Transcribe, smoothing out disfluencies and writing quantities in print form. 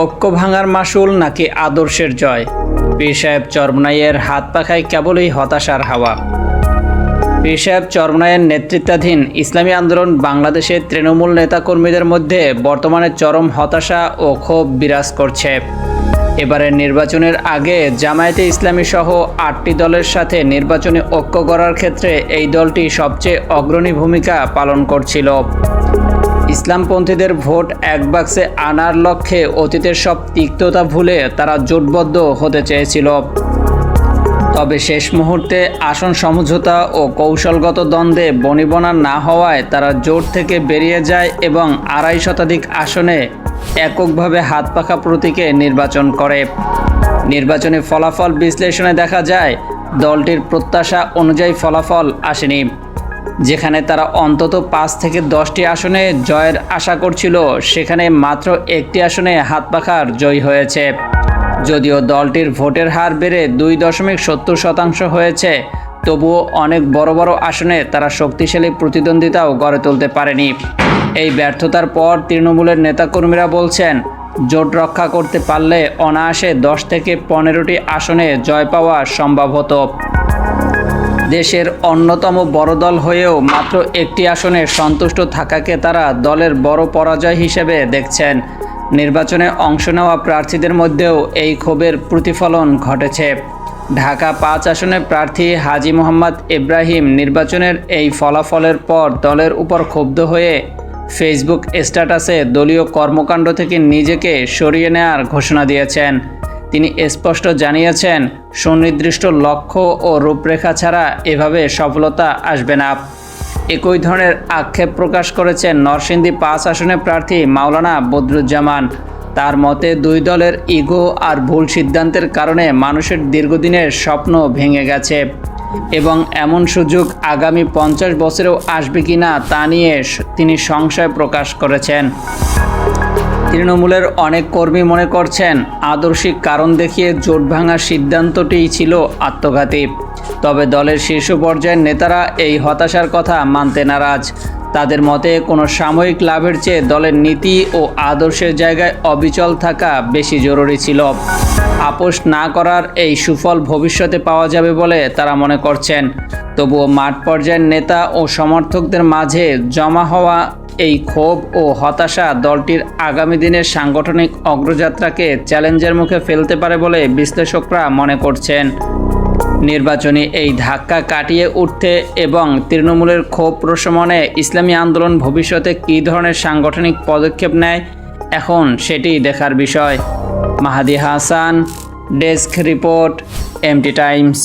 ঐক্য ভাঙার মাসুল নাকি আদর্শের জয়? পীর সাহেব চরমনাইয়ের হাত পাখায় কেবলই হতাশার হাওয়া। পীর সাহেব চরমনাইয়ের নেতৃত্বাধীন ইসলামী আন্দোলন বাংলাদেশের তৃণমূল নেতাকর্মীদের মধ্যে বর্তমানে চরম হতাশা ও ক্ষোভ বিরাজ করছে। এবারের নির্বাচনের আগে জামায়াতে ইসলামী সহ 8টি দলের সাথে নির্বাচনী ঐক্য করার ক্ষেত্রে এই দলটি সবচেয়ে অগ্রণী ভূমিকা পালন করছিল। ইসলামপন্থীদের ভোট এক বাক্সে আনার লক্ষ্যে অতীতের সব তিক্ততা ভুলে তারা জোটবদ্ধ হতে চেয়েছিল। তবে শেষ মুহূর্তে আসন সমঝোতা ও কৌশলগত দ্বন্দ্বে বনিবনা না হওয়ায় তারা জোট থেকে বেরিয়ে যায় এবং 2.5 শতাধিক আসনে এককভাবে হাত পাখা প্রতীকে নির্বাচন করে। নির্বাচনী ফলাফল বিশ্লেষণে দেখা যায় দলটির প্রত্যাশা অনুযায়ী ফলাফল আসেনি। যেখানে তারা অন্তত 5 থেকে 10টি আসনে জয়ের আশা করছিল, সেখানে মাত্র 1টি আসনে হাত পাখার জয় হয়েছে। যদিও দলটির ভোটের হার বেড়ে 2.70% হয়েছে, তবুও অনেক বড় বড় আসনে তারা শক্তিশালী প্রতিদ্বন্দ্বিতাও গড়ে তুলতে পারেনি। এই ব্যর্থতার পর তৃণমূলের নেতাকর্মীরা বলছেন, জোট রক্ষা করতে পারলে অনায়াসে 10 থেকে 15টি আসনে জয় পাওয়া সম্ভব হতো। দেশের অন্যতম বড় দল হয়েও মাত্র 1টি আসনে সন্তুষ্ট থাকাকে তারা দলের বড় পরাজয় হিসেবে দেখছেন। নির্বাচনে অংশ নেওয়া প্রার্থীদের মধ্যেও এই ক্ষোভের প্রতিফলন ঘটেছে। ঢাকা 5 আসনের প্রার্থী হাজী মোহাম্মদ ইব্রাহিম নির্বাচনের এই ফলাফলের পর দলের উপর ক্ষুব্ধ হয়ে ফেসবুক স্ট্যাটাসে দলীয় কর্মকাণ্ড থেকে নিজেকে সরিয়ে নেওয়ার ঘোষণা দিয়েছেন। তিনি স্পষ্ট জানিয়েছেন, সুনির্দিষ্ট লক্ষ্য ও রূপরেখা ছাড়া এভাবে সফলতা আসবে না। একই ধরনের আক্ষেপ প্রকাশ করেছেন নরসিংদী 5 আসনের প্রার্থী মাওলানা বদরুজ্জামান। তার মতে 2 দলের ইগো আর ভুল সিদ্ধান্তের কারণে মানুষের দীর্ঘদিনের স্বপ্ন ভেঙে গেছে এবং এমন সুযোগ আগামী 50 বছরেও আসবে কিনা তা নিয়ে তিনি সংশয় প্রকাশ করেছেন। তৃণমূলের অনেক কর্মী মনে করছেন, আদর্শিক কারণ দেখিয়ে জোট ভাঙার সিদ্ধান্তটিই ছিল আত্মঘাতী। তবে দলের শীর্ষ পর্যায়ের নেতারা এই হতাশার কথা মানতে নারাজ। তাদের মতে কোনো সাময়িক লাভের চেয়ে দলের নীতি ও আদর্শের জায়গায় অবিচল থাকা বেশি জরুরি ছিল। আপোষ না করার এই সুফল ভবিষ্যতে পাওয়া যাবে বলে তারা মনে করছেন। তবুও মাঠ পর্যায়ের নেতা ও সমর্থকদের মাঝে জমা হওয়া এই ক্ষোভ ও হতাশা দলটির আগামী দিনের সাংগঠনিক অগ্রযাত্রাকে চ্যালেঞ্জের মুখে ফেলতে পারে বলে বিশ্লেষকরা মনে করছেন। নির্বাচনী এই ধাক্কা কাটিয়ে উঠতে এবং তৃণমূলের ক্ষোভ প্রশমনে ইসলামী আন্দোলন ভবিষ্যতে কী ধরনের সাংগঠনিক পদক্ষেপ নেয়, এখন সেটি দেখার বিষয়। Mahadi Hasan, desk report, MT Times.